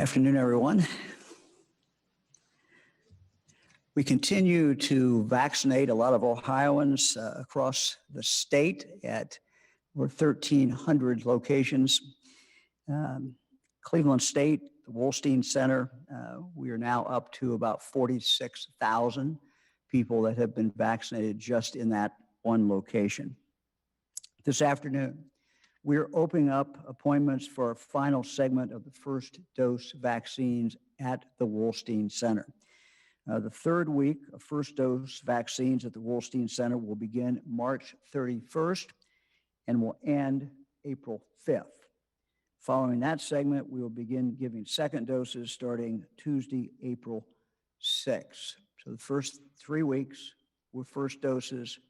Afternoon, everyone. We continue to vaccinate a lot of Ohioans across the state at over 1,300 locations. Cleveland State, the Wolstein Center, we are now up to about 46,000 people that have been vaccinated just in that one location. This afternoon, we're opening up appointments for our final segment of the first dose vaccines at the Wolstein Center. The third week of first dose vaccines at the Wolstein Center will begin March 31st and will end April 5th. Following that segment, we will begin giving second doses starting Tuesday, April 6th. So the first 3 weeks were first doses,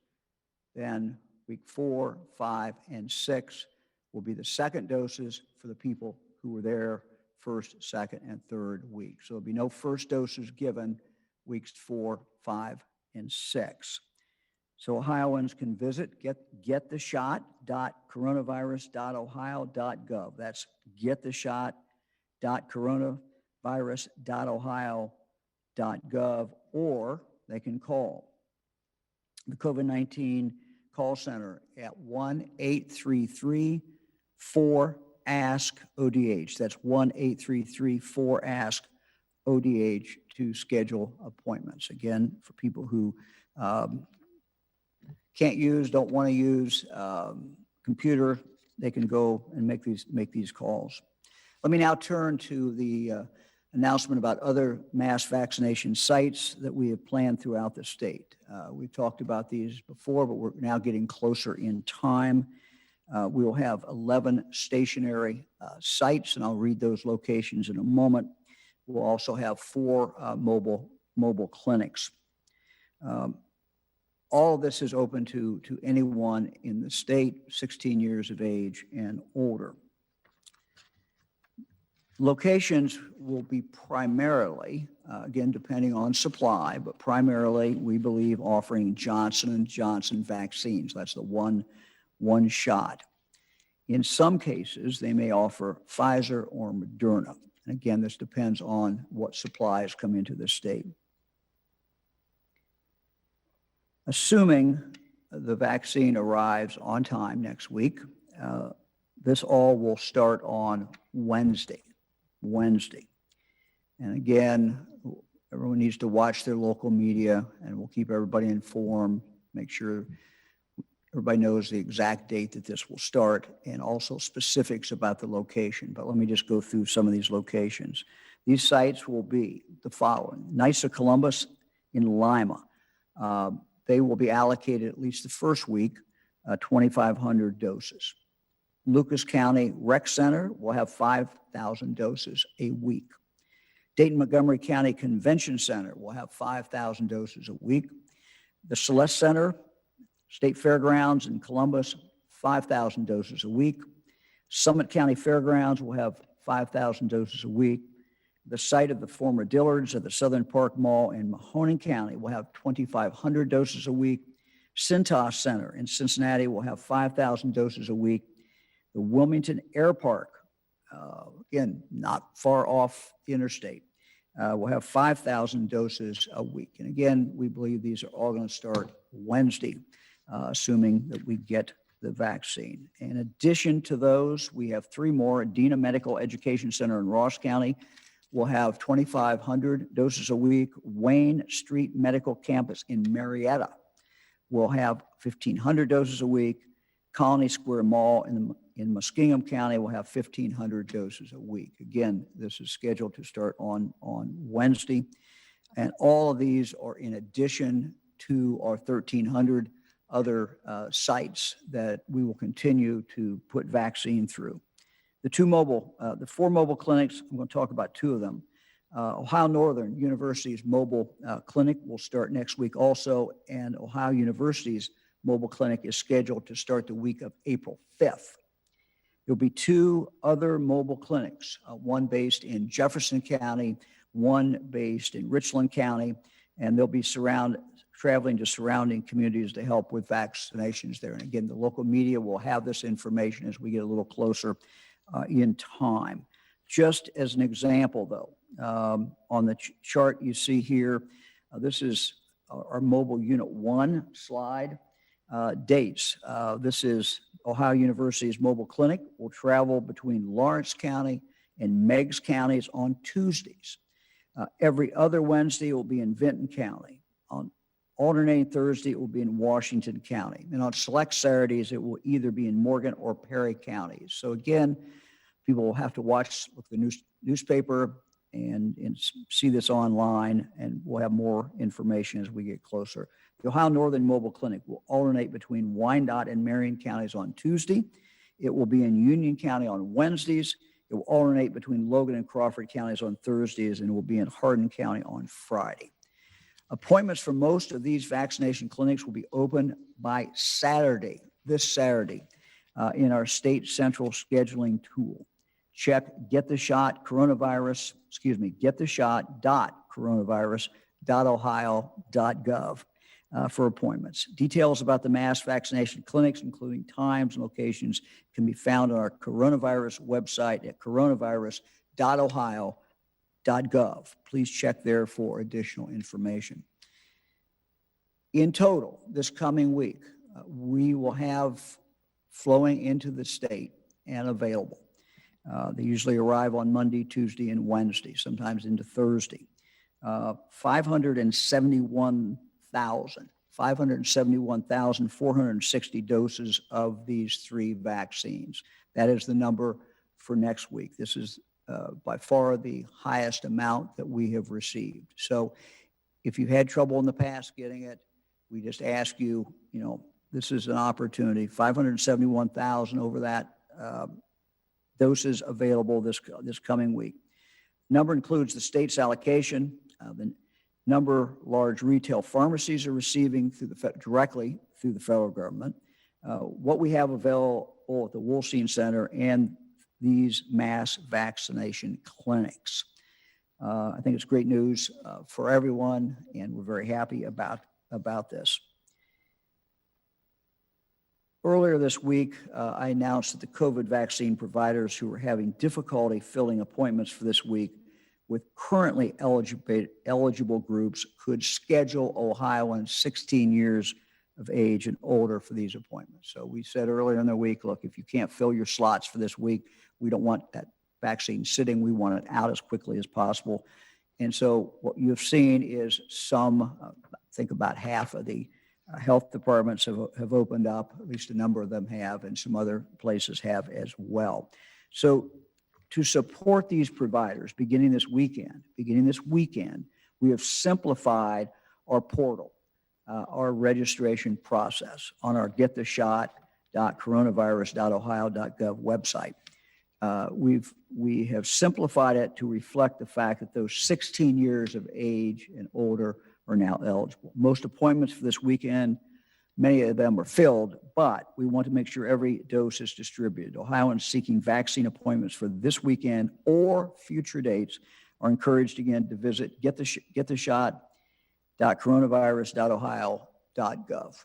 then week 4, 5, and 6 will be the second doses for the people who were there first, second, and third week. So there'll be no first doses given weeks 4, 5, and 6. So Ohioans can visit gettheshot.coronavirus.ohio.gov. That's gettheshot.coronavirus.ohio.gov, or they can call the COVID-19 call center at 1-833-4ASK-ODH. That's 1-833-4ASK-ODH to schedule appointments. Again, for people who can't use, don't want to use computer, they can go and make these calls. Let me now turn to the announcement about other mass vaccination sites that we have planned throughout the state. We've talked about these before, but we're now getting closer in time. We will have 11 stationary sites, and I'll read those locations in a moment. We'll also have 4 mobile clinics. All of this is open to anyone in the state, 16 years of age and older. Locations will be primarily, again, depending on supply, but primarily, we believe, offering Johnson & Johnson vaccines. That's the one shot. In some cases, they may offer Pfizer or Moderna. And again, this depends on what supplies come into the state. Assuming the vaccine arrives on time next week, this all will start on Wednesday. And again, everyone needs to watch their local media, and we'll keep everybody informed, make sure everybody knows the exact date that this will start and also specifics about the location. But let me just go through some of these locations. These sites will be the following: NYSA Columbus in Lima. They will be allocated at least the first week, 2,500 doses. Lucas County Rec Center will have 5,000 doses a week. Dayton-Montgomery County Convention Center will have 5,000 doses a week. The Celeste Center, State Fairgrounds in Columbus, 5,000 doses a week. Summit County Fairgrounds will have 5,000 doses a week. The site of the former Dillard's at the Southern Park Mall in Mahoning County will have 2,500 doses a week. Cintas Center in Cincinnati will have 5,000 doses a week. The Wilmington Air Park, again, not far off the interstate, will have 5,000 doses a week. And again, we believe these are all going to start Wednesday, assuming that we get the vaccine. In addition to those, we have 3 more. Adena Medical Education Center in Ross County will have 2,500 doses a week. Wayne Street Medical Campus in Marietta will have 1,500 doses a week. Colony Square Mall in Muskingum County will have 1,500 doses a week. Again, this is scheduled to start on Wednesday. And all of these are in addition to our 1,300 other sites that we will continue to put vaccine through. The 4 mobile clinics, I'm going to talk about 2 of them. Ohio Northern University's mobile clinic will start next week also, and Ohio University's mobile clinic is scheduled to start the week of April 5th. There'll be 2 other mobile clinics, one based in Jefferson County, one based in Richland County, and they'll be traveling to surrounding communities to help with vaccinations there. And again, the local media will have this information as we get a little closer in time. Just as an example, though, on the chart you see here, this is our mobile unit 1 slide. Dates. This is Ohio University's mobile clinic will travel between Lawrence County and Meigs counties on Tuesdays. Every other Wednesday it will be in Vinton County. On alternating Thursday, it will be in Washington County. And on select Saturdays, it will either be in Morgan or Perry counties. So again, people will have to look at the newspaper and see this online, and we'll have more information as we get closer. The Ohio Northern Mobile Clinic will alternate between Wyandotte and Marion counties on Tuesday. It will be in Union County on Wednesdays. It will alternate between Logan and Crawford counties on Thursdays, and it will be in Hardin County on Friday. Appointments for most of these vaccination clinics will be open by Saturday, this Saturday, in our state central scheduling tool. Check gettheshot.coronavirus.ohio.gov for appointments. Details about the mass vaccination clinics, including times and locations, can be found on our coronavirus website at coronavirus.ohio.gov. Please check there for additional information. In total, this coming week, we will have flowing into the state and available. They usually arrive on Monday, Tuesday, and Wednesday, sometimes into Thursday. 571,460 doses of these 3 vaccines. That is the number for next week. This is by far the highest amount that we have received. So if you've had trouble in the past getting it, we just ask you, this is an opportunity. 571,000 over that doses available this coming week. Number includes the state's allocation, the number large retail pharmacies are receiving directly through the federal government, what we have available at the Wolstein Center, and these mass vaccination clinics. I think it's great news for everyone, and we're very happy about this. Earlier this week, I announced that the COVID vaccine providers who were having difficulty filling appointments for this week with currently eligible groups could schedule Ohioans 16 years of age and older for these appointments. So we said earlier in the week, look, if you can't fill your slots for this week, we don't want that vaccine sitting. We want it out as quickly as possible. And so what you've seen is some, I think about half of the health departments have opened up, at least a number of them have, and some other places have as well. So to support these providers, beginning this weekend, we have simplified our portal, our registration process on our gettheshot.coronavirus.ohio.gov website. We have simplified it to reflect the fact that those 16 years of age and older are now eligible. Most appointments for this weekend, many of them are filled, but we want to make sure every dose is distributed. Ohioans seeking vaccine appointments for this weekend or future dates are encouraged again to visit gettheshot.coronavirus.ohio.gov.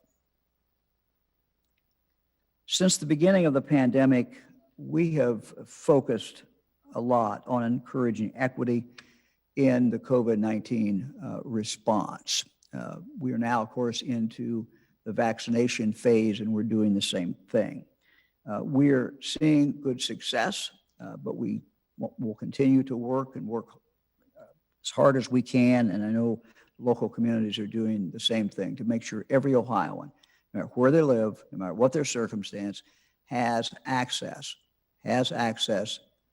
Since the beginning of the pandemic, we have focused a lot on encouraging equity in the COVID-19 response. We are now, of course, into the vaccination phase, and we're doing the same thing. We're seeing good success, but we will continue to work as hard as we can, and I know local communities are doing the same thing to make sure every Ohioan, no matter where they live, no matter what their circumstance, has access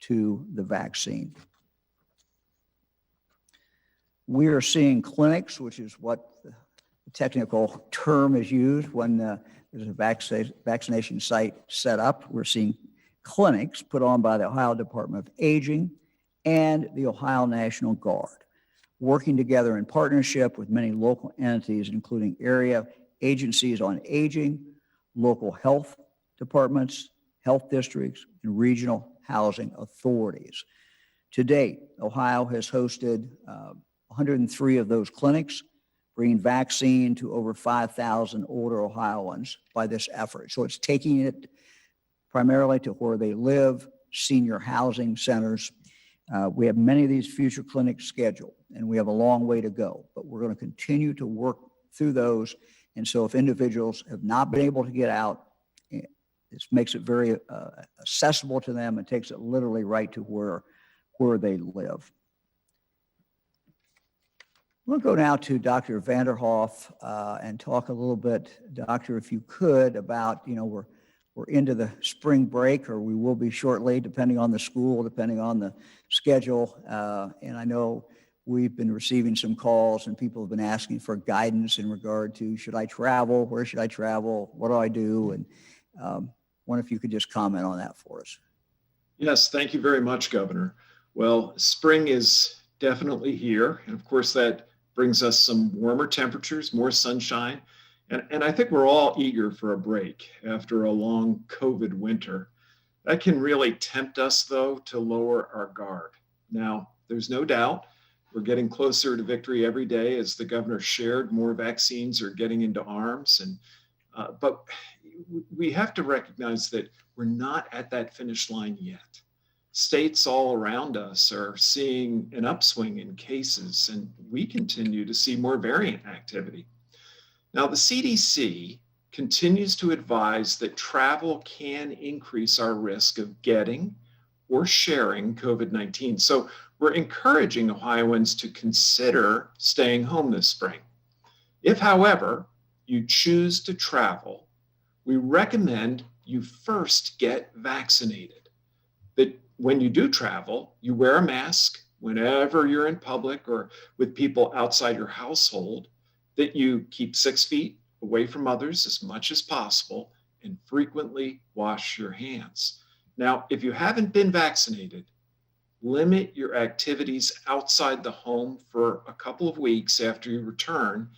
to the vaccine. We are seeing clinics, which is what the technical term is used when there's a vaccination site set up. We're seeing clinics put on by the Ohio Department of Aging and the Ohio National Guard, working together in partnership with many local entities, including area agencies on aging, local health departments, health districts, and regional housing authorities. To date, Ohio has hosted 103 of those clinics, bringing vaccine to over 5,000 older Ohioans by this effort. So it's taking it primarily to where they live, senior housing centers. We have many of these future clinics scheduled, and we have a long way to go, but we're going to continue to work through those. And so if individuals have not been able to get out, this makes it very accessible to them and takes it literally right to where they live. We'll go now to Dr. Vanderhoff and talk a little bit, Doctor, if you could, about, we're into the spring break, or we will be shortly, depending on the school, depending on the schedule. And I know we've been receiving some calls and people have been asking for guidance in regard to, should I travel? Where should I travel? What do I do? And wonder if you could just comment on that for us. Yes, thank you very much, Governor. Well, spring is definitely here. And of course, that brings us some warmer temperatures, more sunshine. And I think we're all eager for a break after a long COVID winter. That can really tempt us, though, to lower our guard. Now, there's no doubt we're getting closer to victory every day. As the governor shared, more vaccines are getting into arms. But we have to recognize that we're not at that finish line yet. States all around us are seeing an upswing in cases, and we continue to see more variant activity. Now, the CDC continues to advise that travel can increase our risk of getting or sharing COVID-19. So we're encouraging Ohioans to consider staying home this spring. If, however, you choose to travel, we recommend you first get vaccinated. That when you do travel, you wear a mask whenever you're in public or with people outside your household, that you keep 6 feet away from others as much as possible, and frequently wash your hands. Now, if you haven't been vaccinated, limit your activities outside the home for a couple of weeks after you return,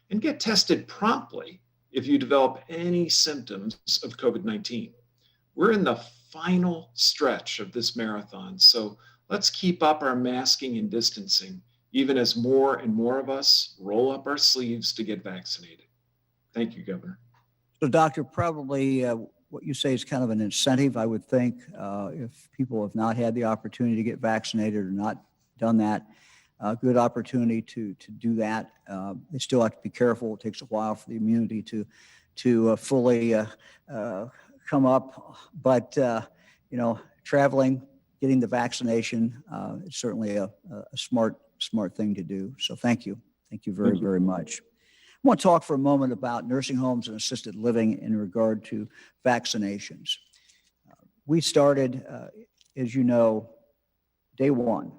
and get tested promptly if you develop any symptoms of COVID-19. We're in the final stretch of this marathon, so let's keep up our masking and distancing, even as more and more of us roll up our sleeves to get vaccinated. Thank you, Governor. So, Doctor, probably what you say is kind of an incentive, I would think, if people have not had the opportunity to get vaccinated or not done that, good opportunity to do that. They still have to be careful. It takes a while for the immunity to fully come up, but traveling, getting the vaccination is certainly a smart thing to do. So thank you very much. I want to talk for a moment about nursing homes and assisted living in regard to vaccinations. We started, as you know, day one,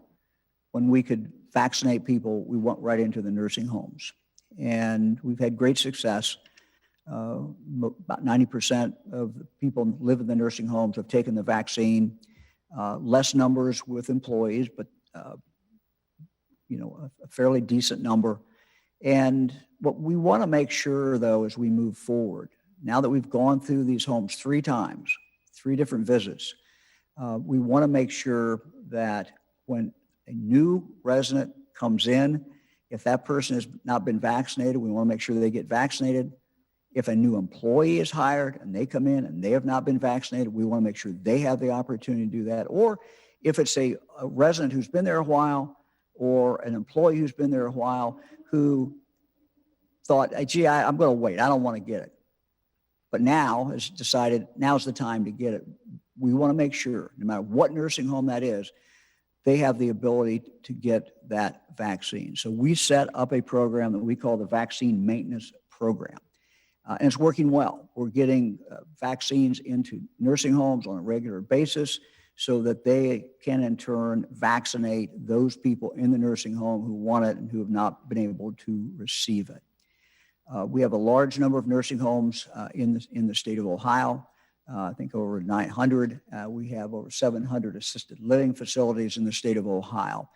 when we could vaccinate people, we went right into the nursing homes. And we've had great success. About 90% of the people who live in the nursing homes have taken the vaccine. Less numbers with employees, but a fairly decent number. And what we want to make sure, though, as we move forward, now that we've gone through these homes 3 times, 3 different visits, we want to make sure that when a new resident comes in, if that person has not been vaccinated, we want to make sure that they get vaccinated. If a new employee is hired and they come in and they have not been vaccinated, we want to make sure they have the opportunity to do that. Or if it's a resident who's been there a while or an employee who's been there a while who thought, hey, gee, I'm going to wait. I don't want to get it. But now has decided now's the time to get it. We want to make sure, no matter what nursing home that is, they have the ability to get that vaccine. So we set up a program that we call the Vaccine Maintenance Program. And it's working well. We're getting vaccines into nursing homes on a regular basis so that they can in turn vaccinate those people in the nursing home who want it and who have not been able to receive it. We have a large number of nursing homes in the state of Ohio. I think over 900. We have over 700 assisted living facilities in the state of Ohio.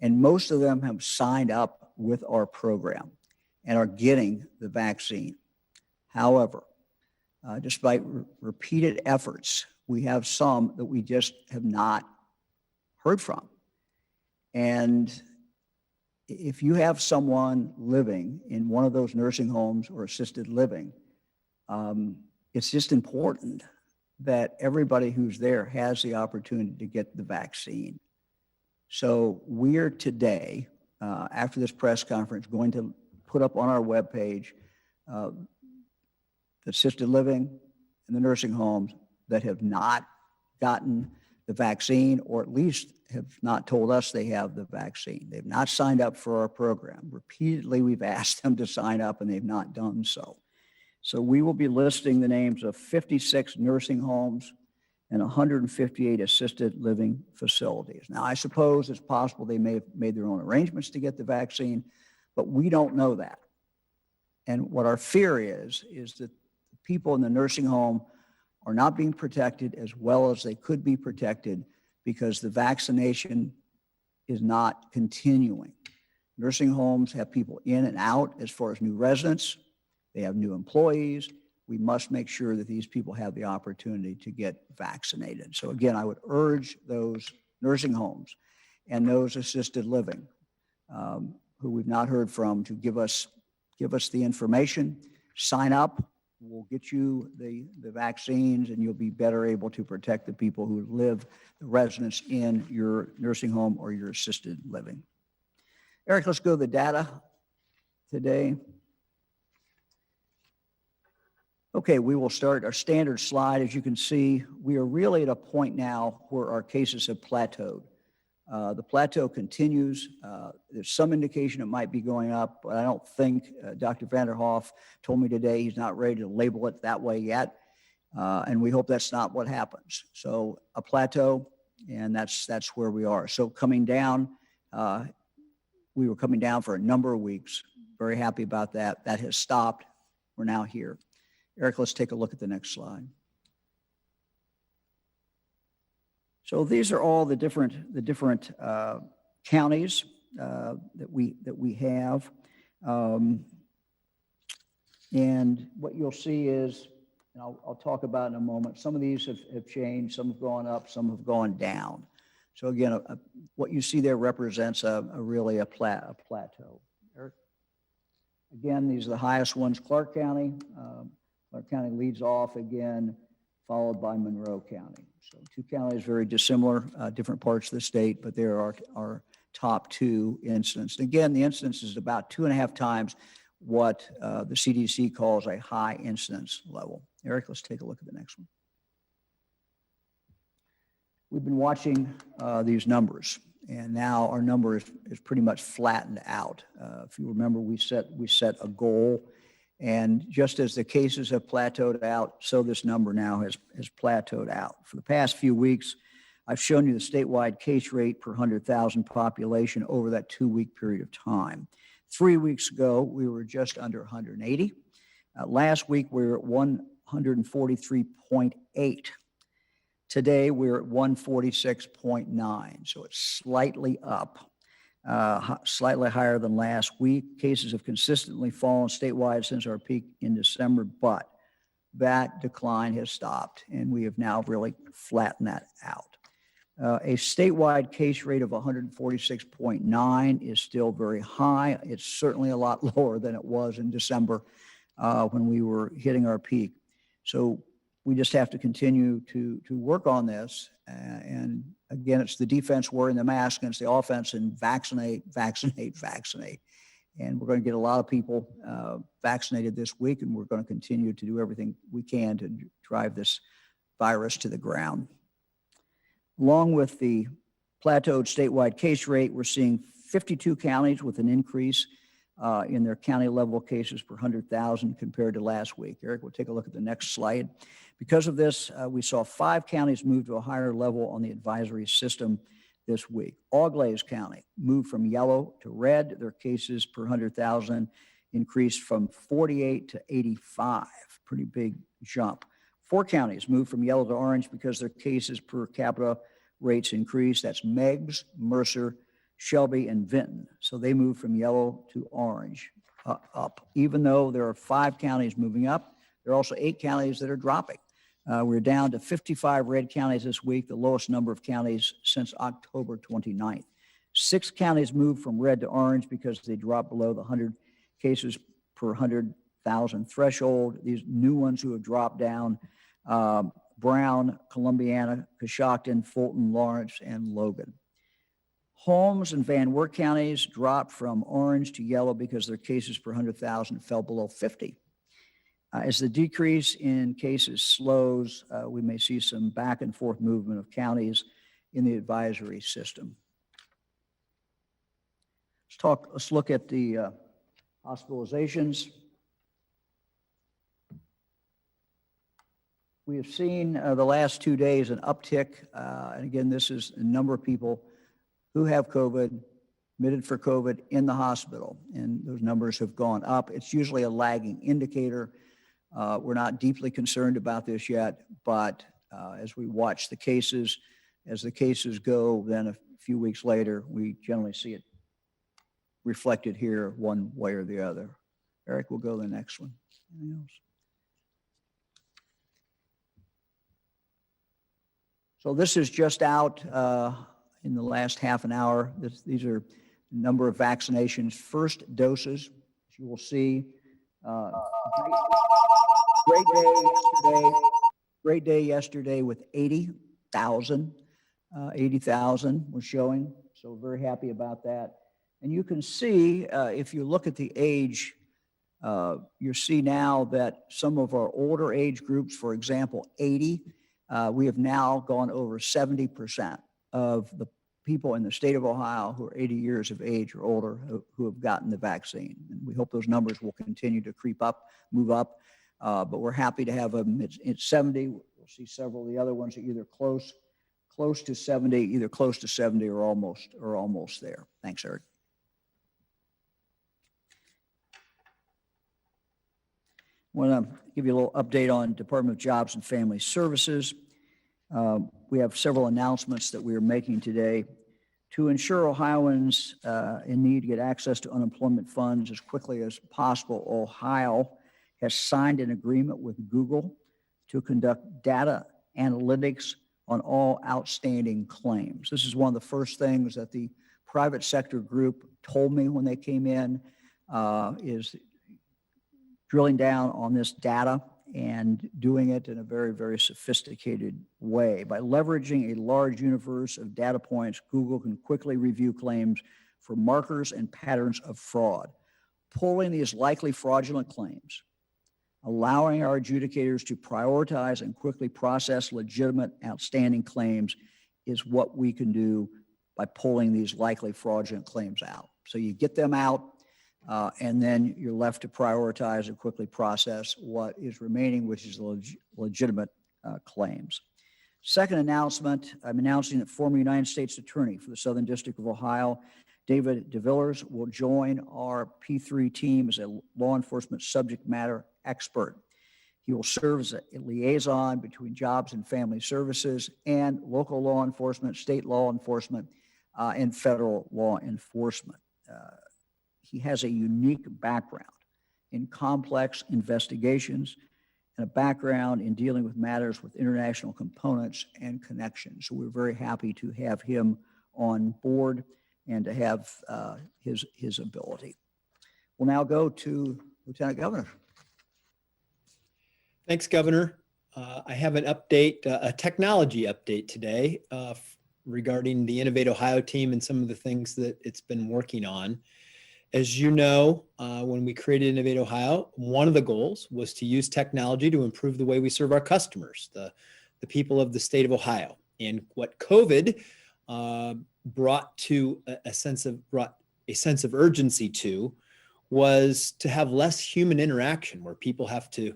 And most of them have signed up with our program and are getting the vaccine. However, despite repeated efforts, we have some that we just have not heard from. And if you have someone living in one of those nursing homes or assisted living, it's just important that everybody who's there has the opportunity to get the vaccine. So we're today, after this press conference, going to put up on our webpage the assisted living and the nursing homes that have not gotten the vaccine, or at least have not told us they have the vaccine. They've not signed up for our program. Repeatedly, we've asked them to sign up and they've not done so. So we will be listing the names of 56 nursing homes and 158 assisted living facilities. Now, I suppose it's possible they may have made their own arrangements to get the vaccine, but we don't know that. And what our fear is that people in the nursing home are not being protected as well as they could be protected because the vaccination is not continuing. Nursing homes have people in and out as far as new residents. They have new employees. We must make sure that these people have the opportunity to get vaccinated. So again, I would urge those nursing homes and those assisted living who we've not heard from to give us the information, sign up. We'll get you the vaccines and you'll be better able to protect the people who live, the residents in your nursing home or your assisted living. Eric, let's go to the data today. Okay, we will start our standard slide. As you can see, we are really at a point now where our cases have plateaued. The plateau continues. There's some indication it might be going up, but I don't think Dr. Vanderhoff told me today he's not ready to label it that way yet. And we hope that's not what happens. So a plateau, and that's where we are. So coming down, we were coming down for a number of weeks. Very happy about that. That has stopped. We're now here. Eric, let's take a look at the next slide. So these are all the different counties that we have, and what you'll see is, and I'll talk about in a moment. Some of these have changed. Some have gone up. Some have gone down. So again, what you see there represents really a plateau. Eric? Again, these are the highest ones. Clark County. Clark County leads off again, followed by Monroe County. So two counties very dissimilar, different parts of the state, but there are our top two incidents. Again, the incidence is about 2.5 times what the CDC calls a high incidence level. Eric, let's take a look at the next one. We've been watching these numbers, and now our number is pretty much flattened out. If you remember, we set a goal. And just as the cases have plateaued out, so this number now has plateaued out. For the past few weeks, I've shown you the statewide case rate per 100,000 population over that 2-week period of time. 3 weeks ago, we were just under 180. Last week, we were at 143.8. Today, we're at 146.9, so it's slightly up. Slightly higher than last week. Cases have consistently fallen statewide since our peak in December, but that decline has stopped, and we have now really flattened that out. A statewide case rate of 146.9 is still very high. It's certainly a lot lower than it was in December when we were hitting our peak. So we just have to continue to work on this. And again, it's the defense wearing the mask, and it's the offense and vaccinate. And we're going to get a lot of people vaccinated this week, and we're going to continue to do everything we can to drive this virus to the ground. Along with the plateaued statewide case rate, we're seeing 52 counties with an increase in their county level cases per 100,000 compared to last week. Eric, we'll take a look at the next slide. Because of this, we saw 5 counties move to a higher level on the advisory system this week. Auglaize County moved from yellow to red. Their cases per 100,000 increased from 48 to 85, pretty big jump. 4 counties moved from yellow to orange because their cases per capita rates increased. That's Meigs, Mercer, Shelby, and Vinton. So they moved from yellow to orange up. Even though there are 5 counties moving up, there are also 8 counties that are dropping. We're down to 55 red counties this week, the lowest number of counties since October 29th. 6 counties moved from red to orange because they dropped below the 100 cases per 100,000 threshold. These new ones who have dropped down, Brown, Columbiana, Coshocton, Fulton, Lawrence, and Logan. Holmes and Van Wert counties dropped from orange to yellow because their cases per 100,000 fell below 50. As the decrease in cases slows, we may see some back and forth movement of counties in the advisory system. Let's look at the hospitalizations. We have seen the last 2 days an uptick, and again, this is a number of people who have COVID, admitted for COVID in the hospital, and those numbers have gone up. It's usually a lagging indicator. We're not deeply concerned about this yet, but as we watch the cases, as the cases go, then a few weeks later, we generally see it reflected here one way or the other. Eric, we'll go to the next one. Anything else? So this is just out in the last half an hour. These are the number of vaccinations, first doses, as you will see. Great day yesterday with 80,000. 80,000 was showing, so very happy about that. And you can see, if you look at the age, you see now that some of our older age groups, for example, 80, we have now gone over 70% of the people in the state of Ohio who are 80 years of age or older who have gotten the vaccine. And we hope those numbers will continue to creep up, move up, but we're happy to have them at 70. We'll see several of the other ones are either close to 70, either close to 70 or almost there. Thanks, Eric. I want to give you a little update on Department of Jobs and Family Services. We have several announcements that we are making today to ensure Ohioans in need to get access to unemployment funds as quickly as possible. Ohio has signed an agreement with Google to conduct data analytics on all outstanding claims. This is one of the first things that the private sector group told me when they came in, is drilling down on this data and doing it in a very, very sophisticated way. By leveraging a large universe of data points, Google can quickly review claims for markers and patterns of fraud, pulling these likely fraudulent claims, allowing our adjudicators to prioritize and quickly process legitimate outstanding claims is what we can do by pulling these likely fraudulent claims out. So you get them out, and then you're left to prioritize and quickly process what is remaining, which is legitimate claims. Second announcement, I'm announcing that former United States Attorney for the Southern District of Ohio, David DeVillers, will join our P3 team as a law enforcement subject matter expert. He will serve as a liaison between Jobs and Family Services and local law enforcement, state law enforcement, and federal law enforcement. He has a unique background in complex investigations and a background in dealing with matters with international components and connections. So we're very happy to have him on board and to have his ability. We'll now go to Lieutenant Governor. Thanks, Governor. I have an update, a technology update today regarding the Innovate Ohio team and some of the things that it's been working on. As you know, when we created Innovate Ohio, one of the goals was to use technology to improve the way we serve our customers, the people of the state of Ohio. And what COVID brought a sense of urgency to was to have less human interaction where people have to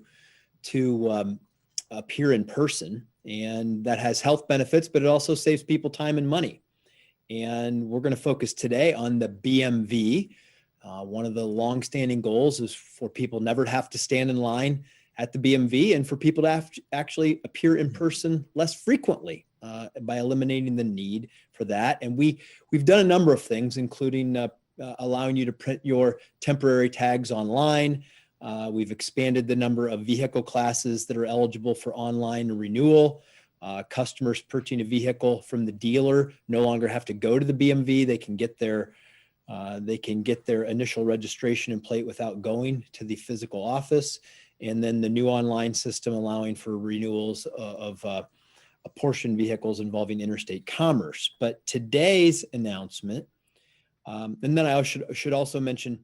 appear in person, and that has health benefits, but it also saves people time and money. And we're going to focus today on the BMV. One of the longstanding goals is for people never to have to stand in line at the BMV and for people to actually appear in person less frequently by eliminating the need for that. And we've done a number of things, including allowing you to print your temporary tags online. We've expanded the number of vehicle classes that are eligible for online renewal. Customers purchasing a vehicle from the dealer no longer have to go to the BMV. They can get their initial registration and plate without going to the physical office. And then the new online system allowing for renewals of apportioned vehicles involving interstate commerce. But today's announcement, and then I should also mention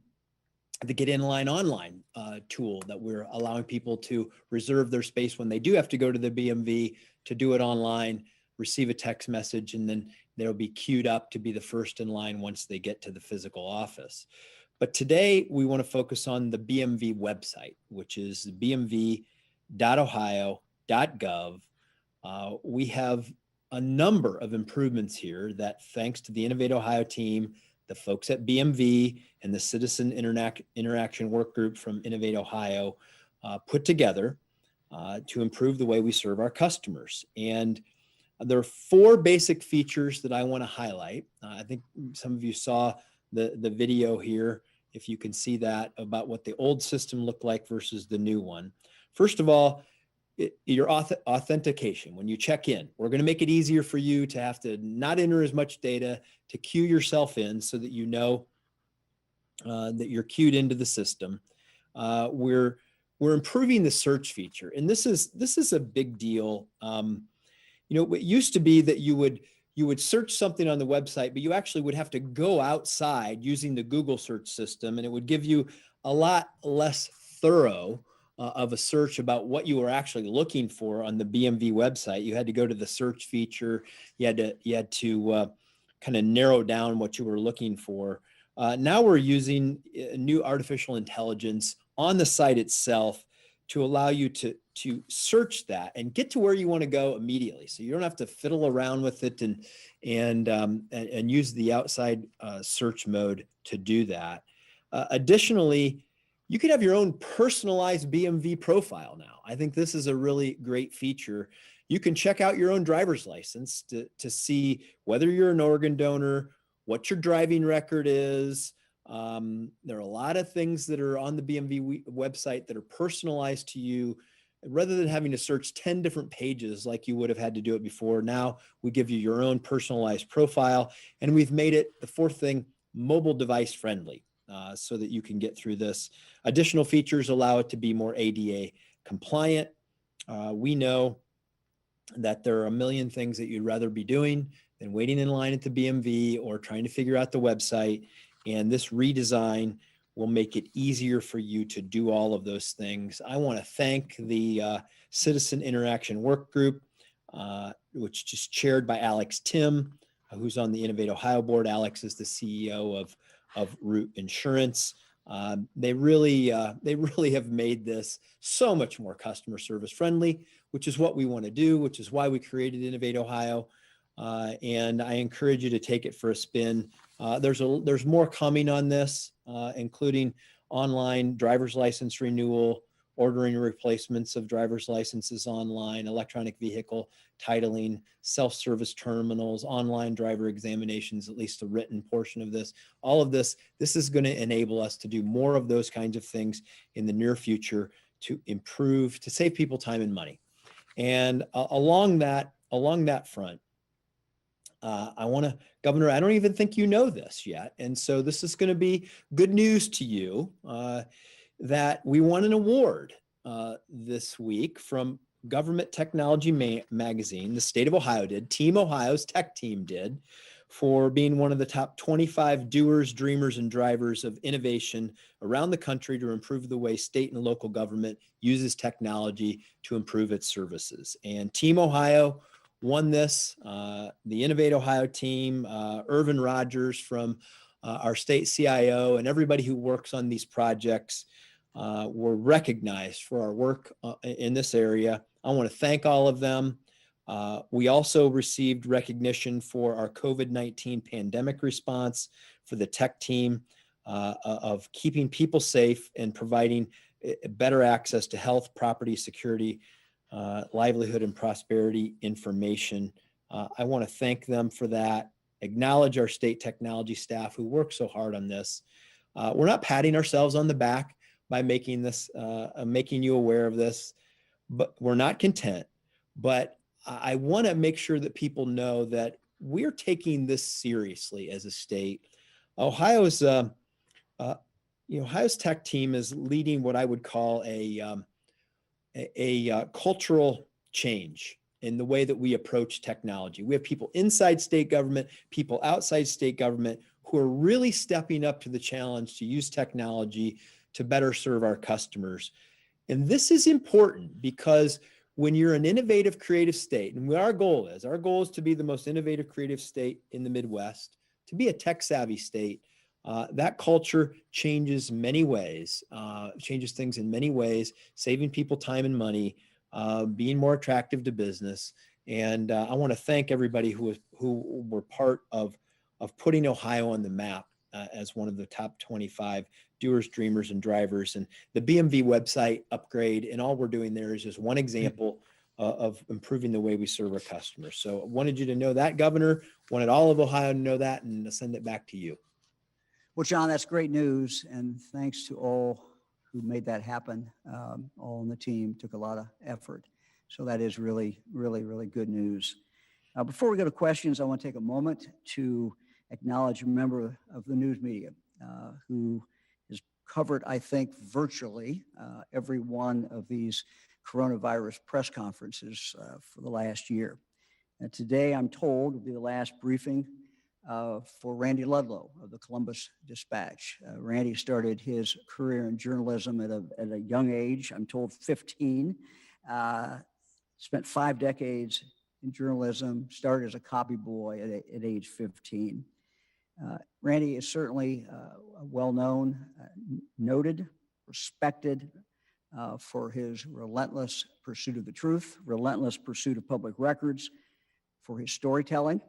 the Get In Line Online tool that we're allowing people to reserve their space when they do have to go to the BMV, to do it online, receive a text message, and then they'll be queued up to be the first in line once they get to the physical office. But today we want to focus on the BMV website, which is bmv.ohio.gov. We have a number of improvements here that, thanks to the Innovate Ohio team, the folks at BMV, and the Citizen Interaction Work Group from Innovate Ohio, put together to improve the way we serve our customers. And there are 4 basic features that I want to highlight. I think some of you saw the video here, if you can see that, about what the old system looked like versus the new one. First of all, your authentication. When you check in, we're going to make it easier for you to have to not enter as much data, to queue yourself in so that you know that you're queued into the system. We're improving the search feature, and this is a big deal. It used to be that you would search something on the website, but you actually would have to go outside using the Google search system, and it would give you a lot less thorough of a search about what you were actually looking for on the BMV website. You had to go to the search feature. You had to kind of narrow down what you were looking for. Now we're using new artificial intelligence on the site itself to allow you to search that and get to where you want to go immediately. So you don't have to fiddle around with it and use the outside search mode to do that. Additionally, you could have your own personalized Bmv profile now. I think this is a really great feature. You can check out your own driver's license to see whether you're an organ donor, what your driving record is. There are a lot of things that are on the Bmv website that are personalized to you. Rather than having to search 10 different pages like you would have had to do it before, now we give you your own personalized profile. And we've made it, the 4th thing, mobile device friendly, so that you can get through this. Additional features allow it to be more ADA compliant. We know that there are a million things that you'd rather be doing than waiting in line at the BMV or trying to figure out the website. And this redesign will make it easier for you to do all of those things. I want to thank the Citizen Interaction Work Group, which is chaired by Alex Tim, who's on the Innovate Ohio board. Alex is the CEO of Root Insurance. They really have made this so much more customer service friendly, which is what we want to do, which is why we created Innovate Ohio. And I encourage you to take it for a spin. There's more coming on this, including online driver's license renewal, ordering replacements of driver's licenses online, electronic vehicle titling, self-service terminals, online driver examinations, at least a written portion of this. All of this is going to enable us to do more of those kinds of things in the near future to improve, to save people time and money. And along that front, Governor, I don't even think you know this yet. And so this is going to be good news to you, that we won an award this week from Government Technology Magazine. The state of Ohio did, Team Ohio's tech team did, for being one of the top 25 doers, dreamers, and drivers of innovation around the country to improve the way state and local government uses technology to improve its services. And Team Ohio won this. The Innovate Ohio team, Irvin Rogers from our state CIO, and everybody who works on these projects were recognized for our work in this area. I want to thank all of them. We also received recognition for our COVID-19 pandemic response for the tech team of keeping people safe and providing better access to health, property, security, livelihood, and prosperity information. I want to thank them for that, acknowledge our state technology staff who work so hard on this. We're not patting ourselves on the back by making you aware of this, but we're not content. But I want to make sure that people know that we're taking this seriously as a state. Ohio's tech team is leading what I would call a cultural change in the way that we approach technology. We have people inside state government, people outside state government who are really stepping up to the challenge to use technology to better serve our customers. And this is important because when you're an innovative, creative state, and our goal is to be the most innovative, creative state in the Midwest, to be a tech-savvy state, that culture changes many ways, changes things in many ways, saving people time and money, being more attractive to business. And I want to thank everybody who were part of putting Ohio on the map as one of the top 25 doers, dreamers, and drivers. And the BMV website upgrade and all we're doing there is just one example of improving the way we serve our customers. So I wanted you to know that, Governor, wanted all of Ohio to know that, and I'll send it back to you. Well, John, that's great news. And thanks to all who made that happen. All on the team took a lot of effort. So that is really, really, really good news. Before we go to questions, I want to take a moment to acknowledge a member of the news media who has covered, I think, virtually every one of these coronavirus press conferences for the last year. And today, I'm told, will be the last briefing for Randy Ludlow of the Columbus Dispatch. Randy started his career in journalism at a young age, I'm told 15, spent 5 decades in journalism, started as a copy boy at age 15. Randy is certainly well-known, noted, respected for his relentless pursuit of the truth, relentless pursuit of public records, for his storytelling,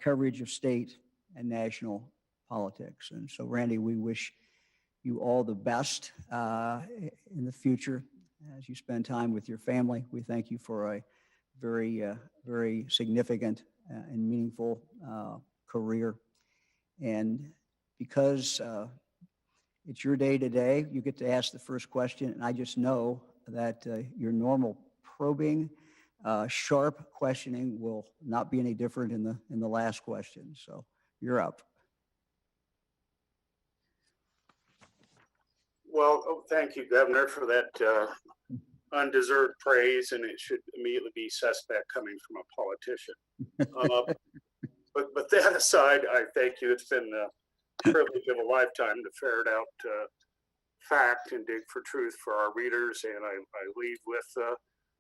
coverage of state and national politics. And so, Randy, we wish you all the best in the future as you spend time with your family. We thank you for a very, very significant and meaningful career. And because it's your day today, you get to ask the first question. And I just know that your normal probing, sharp questioning will not be any different in the last question. So you're up. Well, thank you, Governor, for that undeserved praise, and it should immediately be suspect coming from a politician. But that aside, I thank you. It's been the privilege of a lifetime to ferret out fact and dig for truth for our readers, and I leave with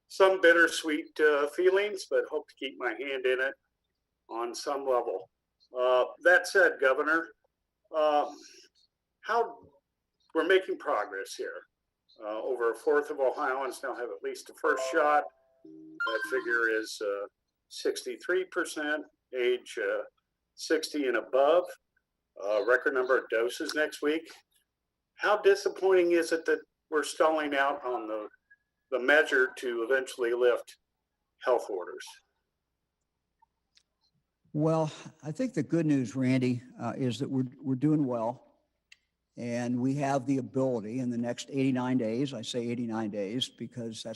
some bittersweet feelings, but hope to keep my hand in it on some level. That said, Governor, how we're making progress here. Over a fourth of Ohioans now have at least a first shot. That figure is 63%, age 60 and above. Record number of doses next week. How disappointing is it that we're stalling out on the measure to eventually lift health orders? Well, I think the good news, Randy, is that we're doing well. And we have the ability in the next 89 days, I say 89 days because the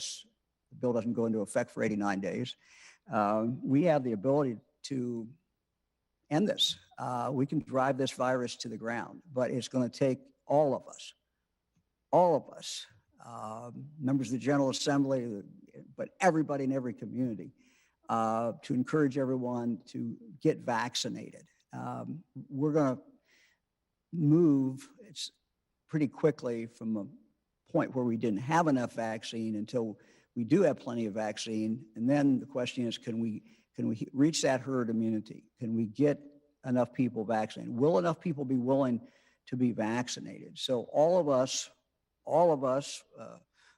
bill doesn't go into effect for 89 days. We have the ability to end this. We can drive this virus to the ground, but it's going to take all of us, members of the General Assembly, but everybody in every community, to encourage everyone to get vaccinated. We're going to move pretty quickly from a point where we didn't have enough vaccine until we do have plenty of vaccine. And then the question is, can we reach that herd immunity? Can we get enough people vaccinated? Will enough people be willing to be vaccinated? So all of us,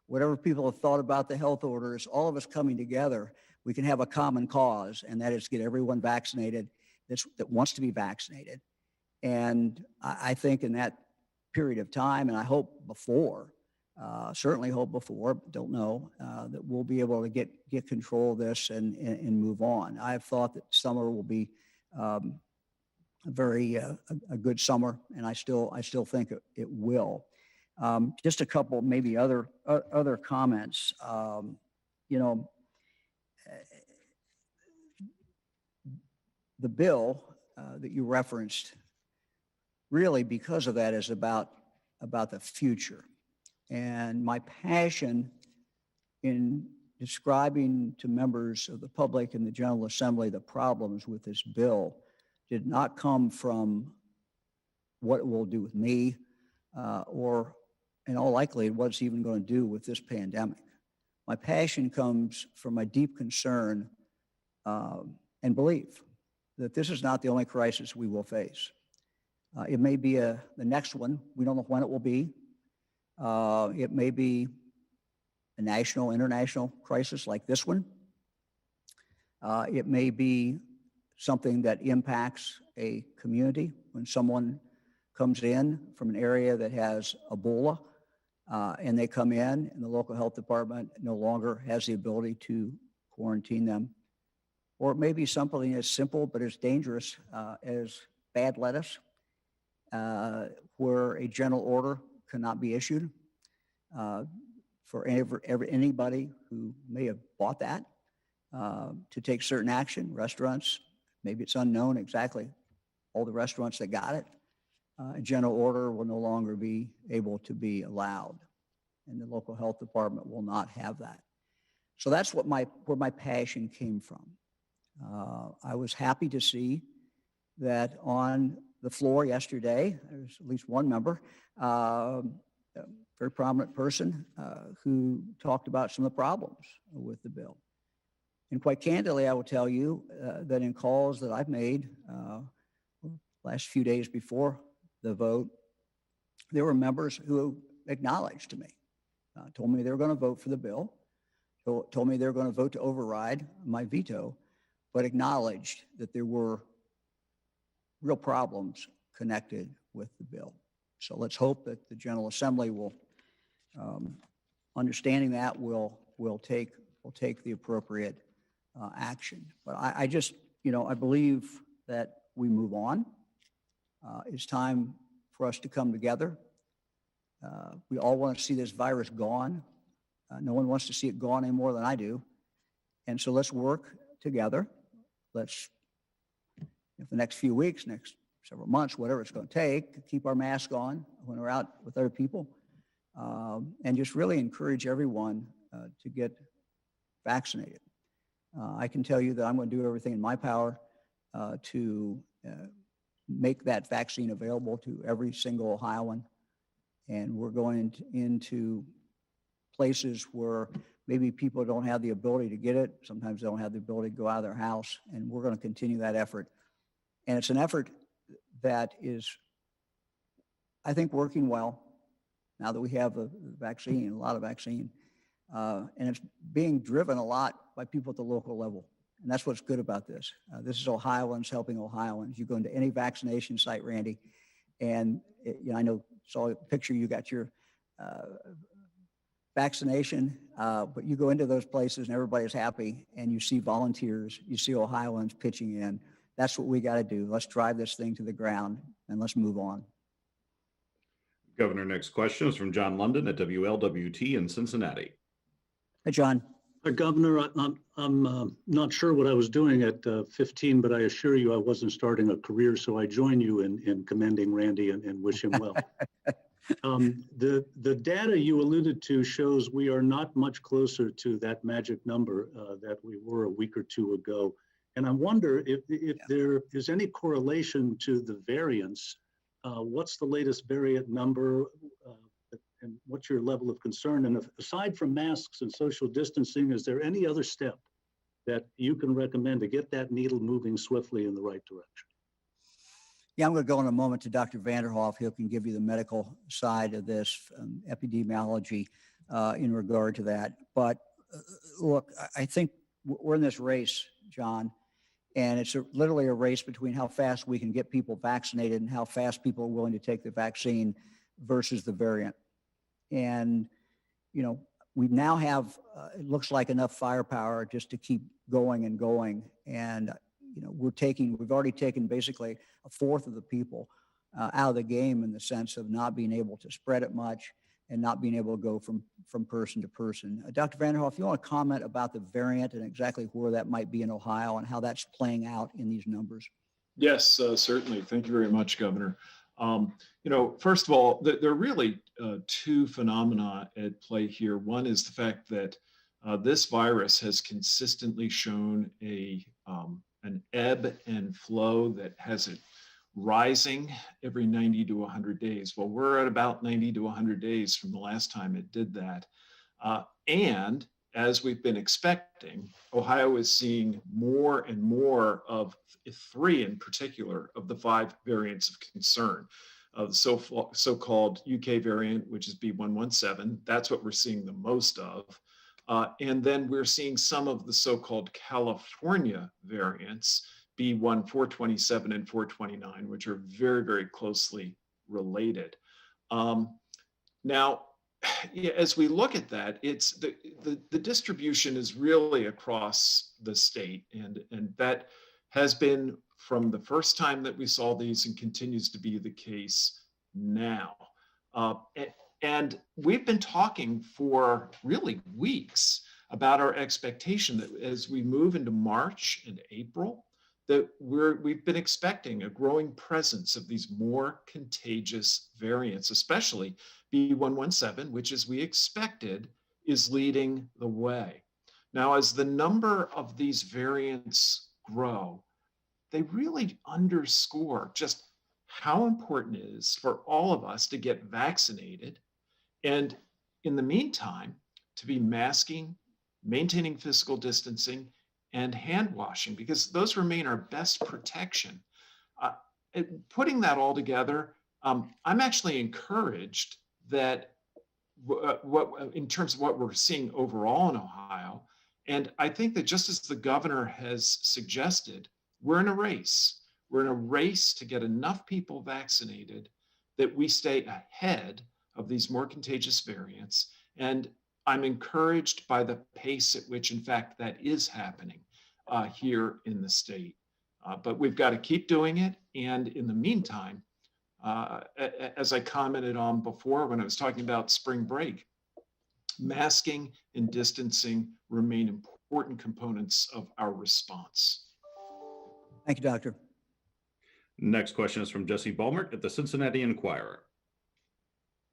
whatever people have thought about the health orders, all of us coming together, we can have a common cause, and that is to get everyone vaccinated that wants to be vaccinated. And I think in that period of time, and I hope before, certainly hope before, but don't know, that we'll be able to get control of this and move on. I've thought that summer will be a good summer, and I still think it will. Just a couple maybe other comments. The bill that you referenced, really because of that, is about the future. And my passion in describing to members of the public in the General Assembly the problems with this bill did not come from what it will do with me or in all likelihood what it's even going to do with this pandemic. My passion comes from my deep concern and belief that this is not the only crisis we will face. It may be the next one. We don't know when it will be. It may be a national, international crisis like this one. It may be something that impacts a community when someone comes in from an area that has Ebola and they come in and the local health department no longer has the ability to quarantine them. Or it may be something as simple but as dangerous as bad lettuce, where a general order cannot be issued for anybody who may have bought that to take certain action. Restaurants, maybe it's unknown exactly all the restaurants that got it. A general order will no longer be able to be allowed, and the local health department will not have that. So that's what where my passion came from. I was happy to see that on the floor yesterday, there's at least one member, a very prominent person who talked about some of the problems with the bill. And quite candidly, I will tell you that in calls that I've made last few days before the vote, there were members who acknowledged to me, told me they were going to vote for the bill, told me they were going to vote to override my veto, but acknowledged that there were real problems connected with the bill. So let's hope that the General Assembly will, understanding that, will take the appropriate action. But I just, I believe that we move on. It's time for us to come together. We all want to see this virus gone. No one wants to see it gone any more than I do. And so let's work together. Let's, the next few weeks, next several months, whatever it's going to take, keep our mask on when we're out with other people, and just really encourage everyone to get vaccinated. I can tell you that I'm going to do everything in my power to make that vaccine available to every single Ohioan. And we're going into places where maybe people don't have the ability to get it. Sometimes they don't have the ability to go out of their house. And we're going to continue that effort. And it's an effort that is, I think, working well now that we have a vaccine, a lot of vaccine. And it's being driven a lot by people at the local level. And that's what's good about this. This is Ohioans helping Ohioans. You go into any vaccination site, Randy, and I know, saw a picture, you got your vaccination, but you go into those places and everybody's happy and you see volunteers, you see Ohioans pitching in. That's what we got to do. Let's drive this thing to the ground and let's move on. Governor, next question is from John London at WLWT in Cincinnati. Hey, John. Governor, I'm not sure what I was doing at 15, but I assure you I wasn't starting a career, so I join you in commending Randy and wish him well. The data you alluded to shows we are not much closer to that magic number that we were a week or two ago. And I wonder if there is any correlation to the variants. What's the latest variant number? And what's your level of concern? And aside from masks and social distancing, is there any other step that you can recommend to get that needle moving swiftly in the right direction? Yeah, I'm going to go in a moment to Dr. Vanderhoff, who can give you the medical side of this, epidemiology in regard to that. But look, I think we're in this race, John, and it's literally a race between how fast we can get people vaccinated and how fast people are willing to take the vaccine versus the variant. And, we now have, it looks like enough firepower just to keep going and going. And, we've already taken basically a fourth of the people out of the game in the sense of not being able to spread it much and not being able to go from person to person. Dr. Vanderhoff, if you want to comment about the variant and exactly where that might be in Ohio and how that's playing out in these numbers. Yes, certainly. Thank you very much, Governor. First of all, there are really two phenomena at play here. One is the fact that This virus has consistently shown an ebb and flow that has it rising every 90 to 100 days. Well, we're at about 90 to 100 days from the last time it did that. And as we've been expecting, Ohio is seeing more and more of 3 in particular of the 5 variants of concern. The so-called UK variant, which is B117, that's what we're seeing the most of. And then we're seeing some of the so-called California variants, B1427 and 429, which are very, very closely related. Now, as we look at that, it's the distribution is really across the state, and that has been from the first time that we saw these and continues to be the case now. And we've been talking for really weeks about our expectation that as we move into March and April, that we've been expecting a growing presence of these more contagious variants, especially B117, which, as we expected, is leading the way. Now, as the number of these variants grow, they really underscore just how important it is for all of us to get vaccinated, and in the meantime, to be masking, maintaining physical distancing, and hand washing, because those remain our best protection. Putting that all together, I'm actually encouraged that in terms of what we're seeing overall in Ohio, and I think that just as the governor has suggested, we're in a race. We're in a race to get enough people vaccinated that we stay ahead of these more contagious variants. And I'm encouraged by the pace at which, in fact, that is happening here in the state. But we've got to keep doing it. And in the meantime, as I commented on before when I was talking about spring break, masking and distancing remain important components of our response. Thank you, Doctor. Next question is from Jesse Ballmer at the Cincinnati Enquirer.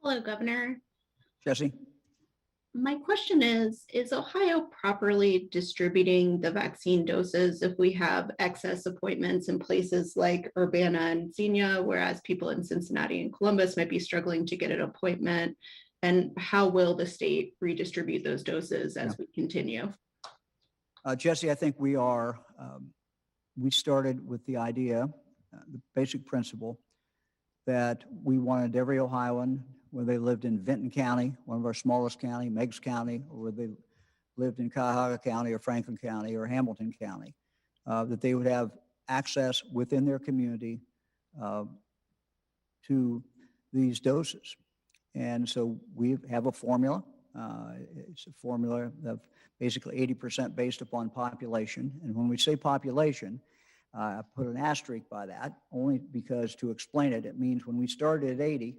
Hello, Governor. Jesse? My question is Ohio properly distributing the vaccine doses if we have excess appointments in places like Urbana and Xenia, whereas people in Cincinnati and Columbus might be struggling to get an appointment? And how will the state redistribute those doses as we continue? Jesse, I think we are, we started with the idea, the basic principle, that we wanted every Ohioan, whether they lived in Vinton County, one of our smallest county, Meigs County, or whether they lived in Cuyahoga County or Franklin County or Hamilton County, that they would have access within their community to these doses. And so we have a formula. It's a formula of basically 80% based upon population. And when we say population, I put an asterisk by that only because to explain it, it means when we started at 80,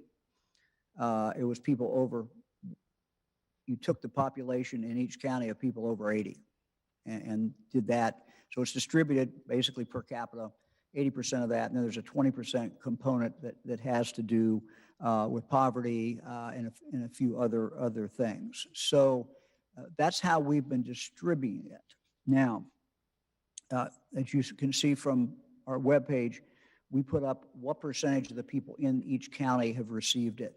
it was people over, you took the population in each county of people over 80 and did that. So it's distributed basically per capita, 80% of that. And then there's a 20% component that has to do with poverty and a few other things. So that's how we've been distributing it. Now, as you can see from our webpage, we put up what percentage of the people in each county have received it.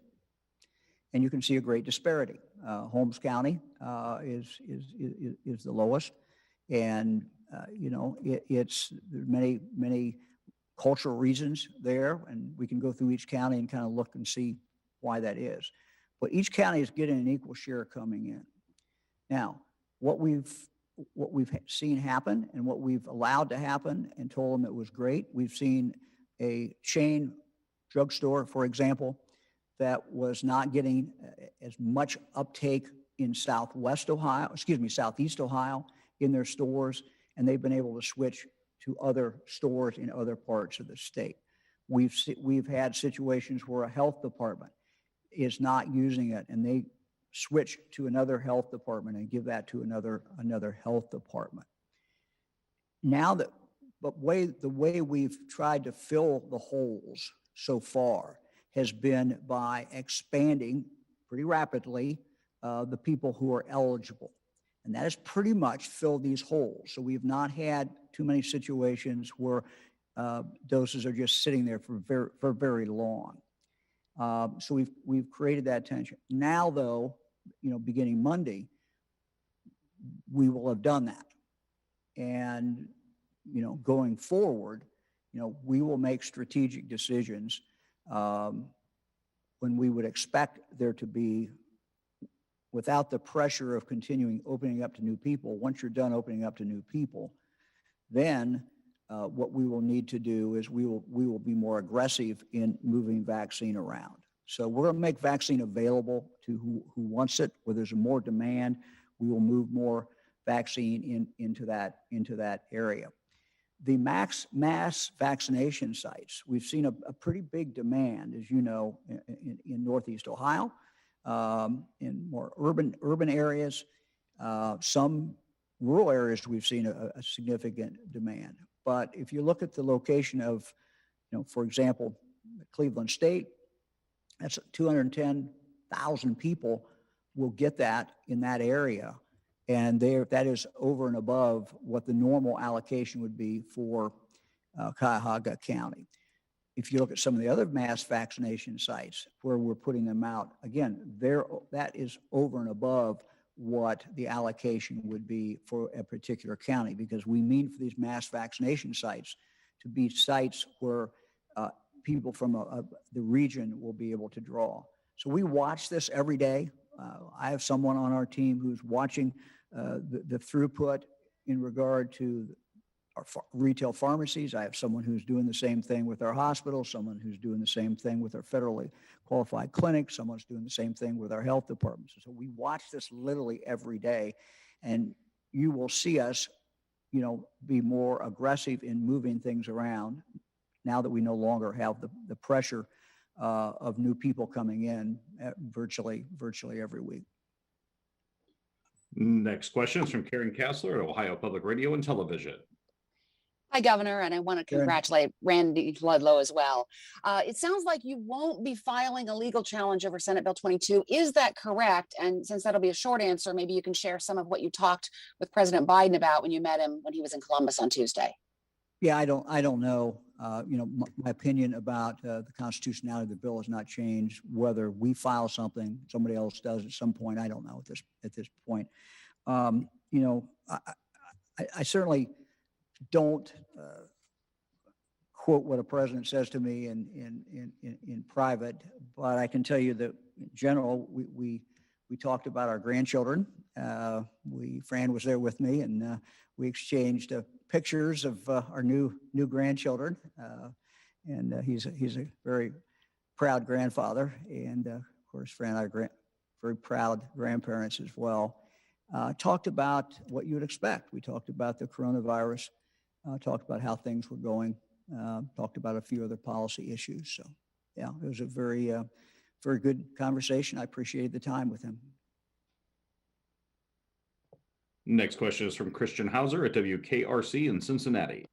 And you can see a great disparity. Holmes County is the lowest. And, you know, there's many cultural reasons there, and we can go through each county and kind of look and see why that is. But each county is getting an equal share coming in. Now, what we've seen happen and what we've allowed to happen and told them it was great, we've seen a chain drugstore, for example, that was not getting as much uptake in Southeast Ohio in their stores, and they've been able to switch to other stores in other parts of the state. We've had situations where a health department is not using it, and they switch to another health department and give that to another health department. Now that, but the way we've tried to fill the holes so far has been by expanding pretty rapidly the people who are eligible. And that has pretty much filled these holes. So we've not had too many situations where doses are just sitting there for very long. So we've created that tension. Now, though, beginning Monday, we will have done that. And, going forward, we will make strategic decisions when we would expect there to be, without the pressure of continuing opening up to new people. Once you're done opening up to new people, then what we will need to do is we will be more aggressive in moving vaccine around. So we're going to make vaccine available to who wants it. Where there's more demand, we will move more vaccine into that area. The mass vaccination sites, we've seen a pretty big demand, as you know, in Northeast Ohio, in more urban areas. Some rural areas, we've seen a significant demand. But if you look at the location of, for example, Cleveland State, that's 210,000 people will get that in that area. And that is over and above what the normal allocation would be for Cuyahoga County. If you look at some of the other mass vaccination sites where we're putting them out, again, that is over and above what the allocation would be for a particular county, because we mean for these mass vaccination sites to be sites where people from the region will be able to draw. So we watch this every day. I have someone on our team who's watching the throughput in regard to our retail pharmacies. I have someone who's doing the same thing with our hospitals, someone who's doing the same thing with our federally qualified clinics, someone's doing the same thing with our health departments. So we watch this literally every day, and you will see us, be more aggressive in moving things around now that we no longer have the pressure of new people coming in virtually every week. Next question is from Karen Kassler at Ohio Public Radio and Television. Hi, Governor, and I want to congratulate Randy Ludlow as well. It sounds like you won't be filing a legal challenge over Senate Bill 22. Is that correct? And since that'll be a short answer, maybe you can share some of what you talked with President Biden about when you met him when he was in Columbus on Tuesday. Yeah, I don't know. My opinion about the constitutionality of the bill has not changed. Whether we file something, somebody else does at some point, I don't know at this point. I certainly don't quote what a president says to me in private, but I can tell you that in general, we talked about our grandchildren. Fran was there with me, and we exchanged pictures of our new grandchildren, and he's a very proud grandfather, and of course, Fran and I are very proud grandparents as well. Talked about what you would expect. We talked about the coronavirus, talked about how things were going, talked about a few other policy issues. So, yeah, it was a very good conversation. I appreciated the time with him. Next question is from Christian Hauser at WKRC in Cincinnati.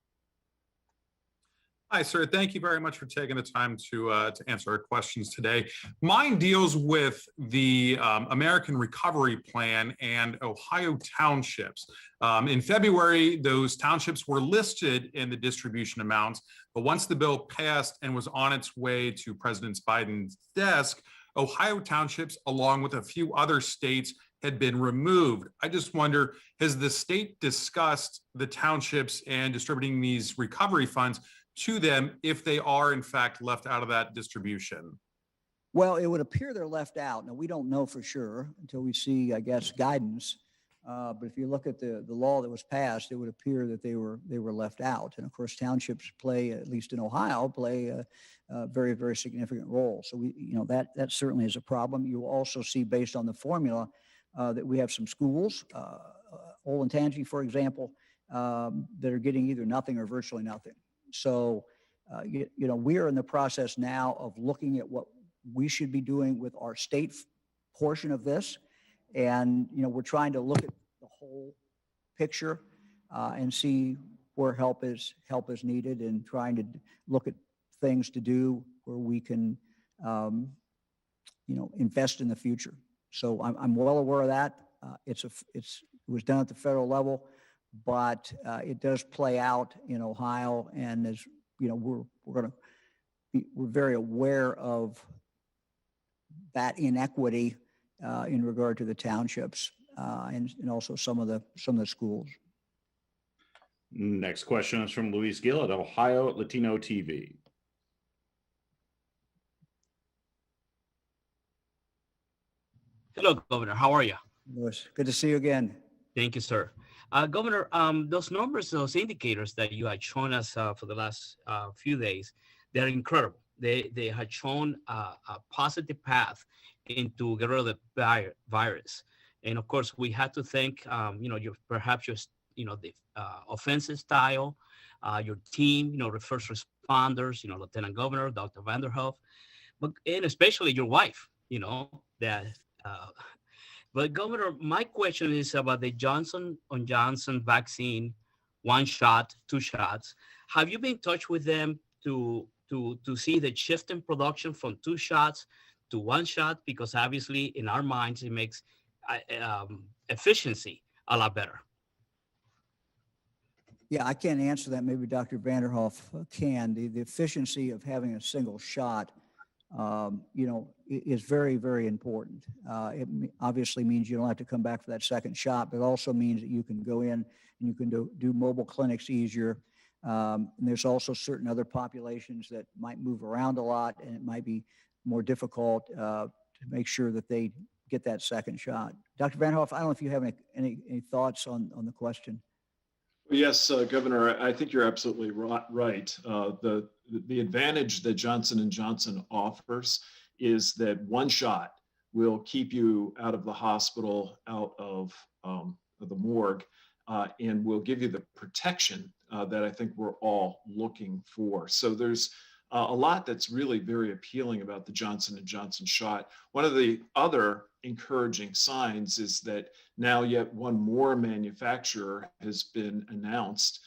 Hi, sir. Thank you very much for taking the time to answer our questions today. Mine deals with the American Recovery Plan and Ohio townships. In February, those townships were listed in the distribution amounts, but once the bill passed and was on its way to President Biden's desk, Ohio townships, along with a few other states, had been removed. I just wonder, has the state discussed the townships and distributing these recovery funds to them if they are in fact left out of that distribution? Well, it would appear they're left out. Now, we don't know for sure until we see, I guess, guidance. But if you look at the law that was passed, it would appear that they were left out. And of course, townships play, at least in Ohio, a very, very significant role. So that certainly is a problem. You will also see, based on the formula, that we have some schools, Olentangy, for example, that are getting either nothing or virtually nothing. So, we are in the process now of looking at what we should be doing with our state portion of this. And, we're trying to look at the whole picture and see where help is needed, and trying to look at things to do where we can, invest in the future. So I'm well aware of that. It's was done at the federal level, but it does play out in Ohio. And as you know, we're very aware of that inequity in regard to the townships and also some of the schools. Next question is from Luis Gill at Ohio Latino TV. Hello, Governor. How are you? Louis, good to see you again. Thank you, sir. Governor, those numbers, those indicators that you had shown us for the last few days, they're incredible. They had shown a positive path into get rid of the virus. And of course, we had to thank, the offensive style, your team, the first responders, Lieutenant Governor, Dr. Vanderhoef, and especially your wife, but Governor, my question is about the Johnson & Johnson vaccine, 1 shot, 2 shots. Have you been in touch with them to see the shift in production from 2 shots to 1 shot? Because obviously in our minds, it makes efficiency a lot better. Yeah, I can't answer that. Maybe Dr. Vanderhoef can. The efficiency of having a single shot, is very, very important. It obviously means you don't have to come back for that second shot, but it also means that you can go in and you can do mobile clinics easier. And there's also certain other populations that might move around a lot, and it might be more difficult to make sure that they get that second shot. Dr. Vanderhoef, I don't know if you have any thoughts on the question. Yes, Governor, I think you're absolutely right. The advantage that Johnson & Johnson offers is that 1 shot will keep you out of the hospital, out of the morgue, and will give you the protection that I think we're all looking for. So there's a lot that's really very appealing about the Johnson & Johnson shot. One of the other encouraging signs is that now yet one more manufacturer has been announced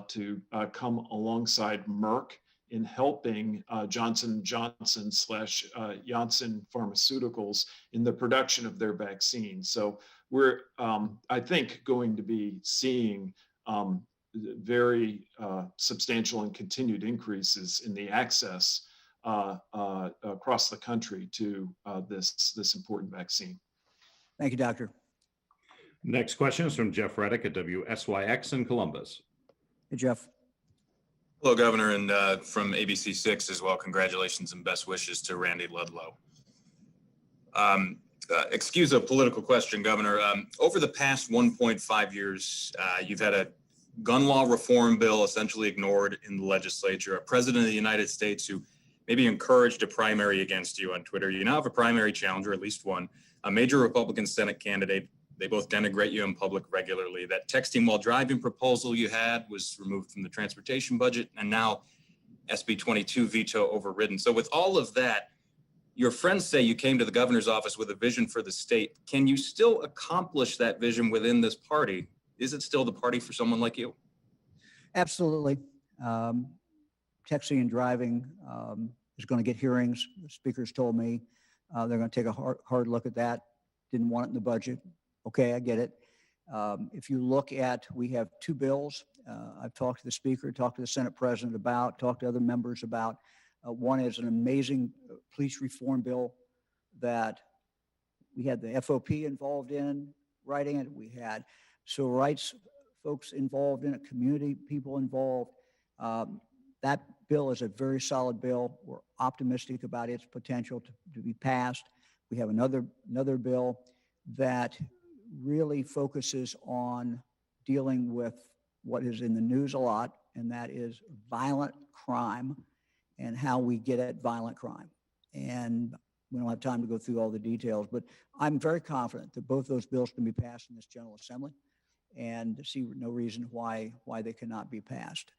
to come alongside Merck in helping Johnson & Johnson / Janssen Pharmaceuticals in the production of their vaccine. So we're, I think, going to be seeing very substantial and continued increases in the access across the country to this important vaccine. Thank you, Doctor. Next question is from Jeff Reddick at WSYX in Columbus. Hey, Jeff. Hello, Governor, and from ABC6 as well, congratulations and best wishes to Randy Ludlow. Excuse a political question, Governor. Over the past 1.5 years, you've had a gun law reform bill essentially ignored in the legislature, a president of the United States who maybe encouraged a primary against you on Twitter. You now have a primary challenger, at least one, a major Republican Senate candidate. They both denigrate you in public regularly. That texting while driving proposal you had was removed from the transportation budget, and now SB 22 veto overridden. So with all of that, your friends say you came to the governor's office with a vision for the state. Can you still accomplish that vision within this party? Is it still the party for someone like you? Absolutely. Texting and driving is going to get hearings. The speakers told me they're going to take a hard look at that. Didn't want it in the budget. Okay, I get it. If you look at, we have 2 bills. I've talked to the speaker, talked to the Senate president about, talked to other members about. One is an amazing police reform bill that we had the FOP involved in writing it. We had civil rights folks involved in it, community people involved. That bill is a very solid bill. We're optimistic about its potential to be passed. We have another bill that really focuses on dealing with what is in the news a lot, and that is violent crime and how we get at violent crime. And we don't have time to go through all the details, but I'm very confident that both those bills can be passed in this General Assembly, and see no reason why they cannot be passed.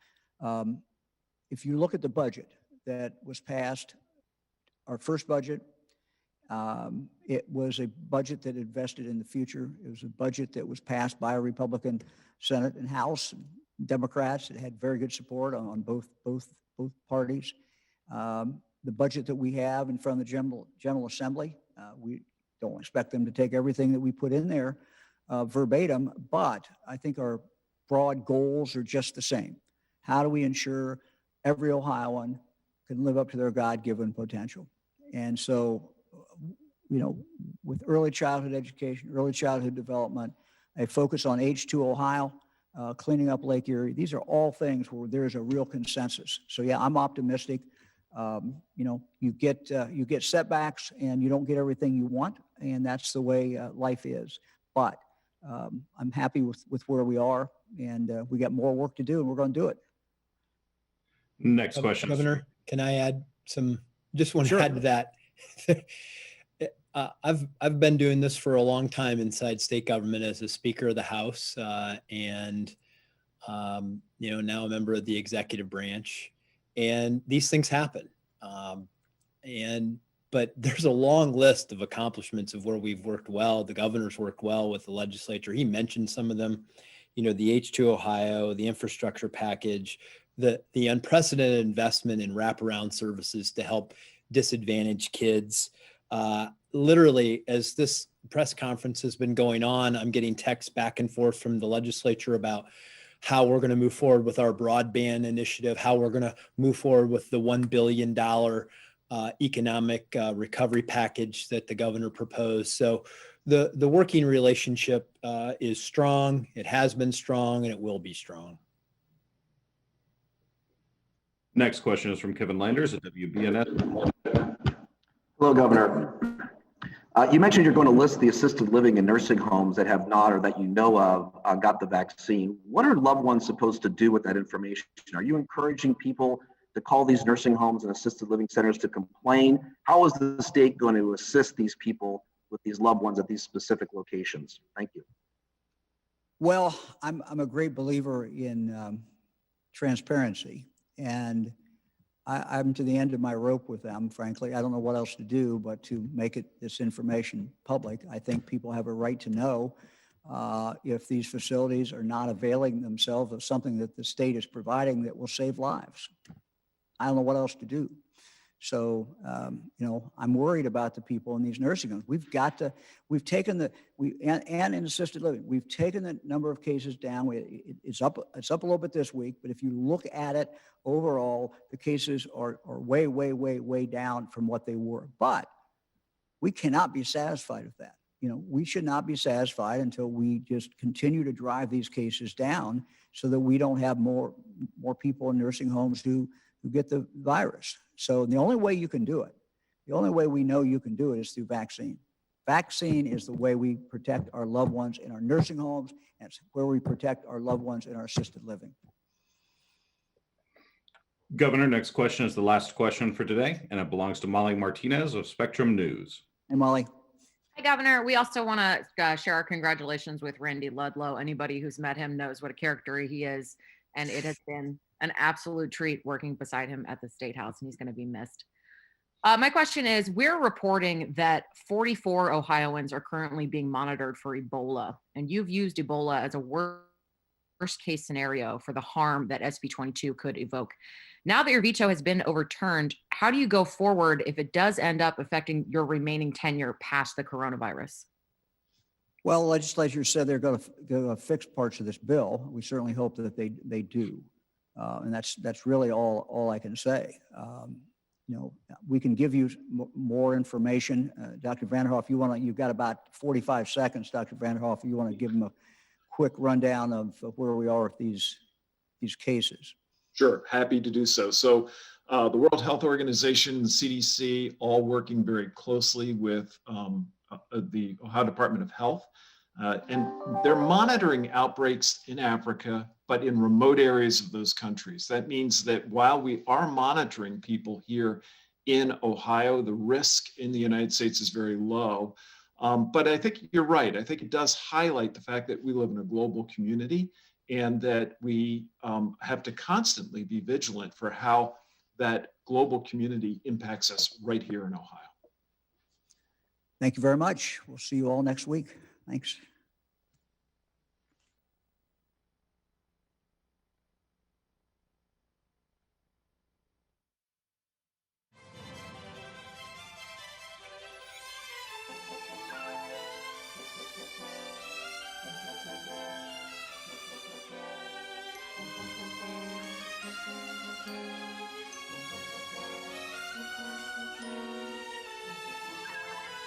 If you look at the budget that was passed, our first budget, it was a budget that invested in the future. It was a budget that was passed by a Republican Senate and House, Democrats. It had very good support on both parties. The budget that we have in front of the General Assembly, we don't expect them to take everything that we put in there, verbatim, but I think our broad goals are just the same. How do we ensure every Ohioan can live up to their God-given potential? And so, with early childhood education, early childhood development, a focus on H2 Ohio, cleaning up Lake Erie, these are all things where there's a real consensus. So yeah, I'm optimistic. You get setbacks and you don't get everything you want, and that's the way life is. But I'm happy with where we are, and we got more work to do, and we're going to do it. Next question. Governor, can I add some? Just want to add to that. I've been doing this for a long time inside state government as a Speaker of the House, and now a member of the executive branch. And these things happen, but there's a long list of accomplishments of where we've worked well. The governor's worked well with the legislature. He mentioned some of them. The H2 Ohio, the infrastructure package, the unprecedented investment in wraparound services to help disadvantaged kids. Literally, as this press conference has been going on, I'm getting texts back and forth from the legislature about how we're going to move forward with our broadband initiative, how we're going to move forward with the $1 billion economic recovery package that the governor proposed. So the working relationship is strong. It has been strong, and it will be strong. Next question is from Kevin Landers at WBNS. Hello, Governor. You mentioned you're going to list the assisted living and nursing homes that have not, or that you know of, got the vaccine. What are loved ones supposed to do with that information? Are you encouraging people to call these nursing homes and assisted living centers to complain? How is the state going to assist these people with these loved ones at these specific locations? Thank you. Well, I'm a great believer in transparency, and I'm to the end of my rope with them, frankly. I don't know what else to do but to make this information public. I think people have a right to know if these facilities are not availing themselves of something that the state is providing that will save lives. I don't know what else to do. So, I'm worried about the people in these nursing homes. And in assisted living, we've taken the number of cases down. It's up a little bit this week, but if you look at it overall, the cases are way, way, way, way down from what they were. But we cannot be satisfied with that. We should not be satisfied until we just continue to drive these cases down so that we don't have more people in nursing homes who get the virus. So the only way you can do it, the only way we know you can do it is through vaccine. Vaccine is the way we protect our loved ones in our nursing homes, and it's where we protect our loved ones in our assisted living. Governor, next question is the last question for today, and it belongs to Molly Martinez of Spectrum News. Hey, Molly. Hi, Governor. We also want to share our congratulations with Randy Ludlow. Anybody who's met him knows what a character he is, and it has been an absolute treat working beside him at the State House, and he's going to be missed. My question is, we're reporting that 44 Ohioans are currently being monitored for Ebola, and you've used Ebola as a worst case scenario for the harm that SB 22 could evoke. Now that your veto has been overturned, how do you go forward if it does end up affecting your remaining tenure past the coronavirus? Well, the legislature said they're going to fix parts of this bill. We certainly hope that they do. And that's really all I can say. We can give you more information. Dr. Vanderhoff, you've got about 45 seconds, Dr. Vanderhoff, you want to give them a quick rundown of where we are with these cases. Sure, happy to do so. So the World Health Organization and CDC all working very closely with the Ohio Department of Health. And they're monitoring outbreaks in Africa, but in remote areas of those countries. That means that while we are monitoring people here in Ohio, the risk in the United States is very low. But I think you're right. I think it does highlight the fact that we live in a global community and that we have to constantly be vigilant for how that global community impacts us right here in Ohio. Thank you very much. We'll see you all next week. Thanks.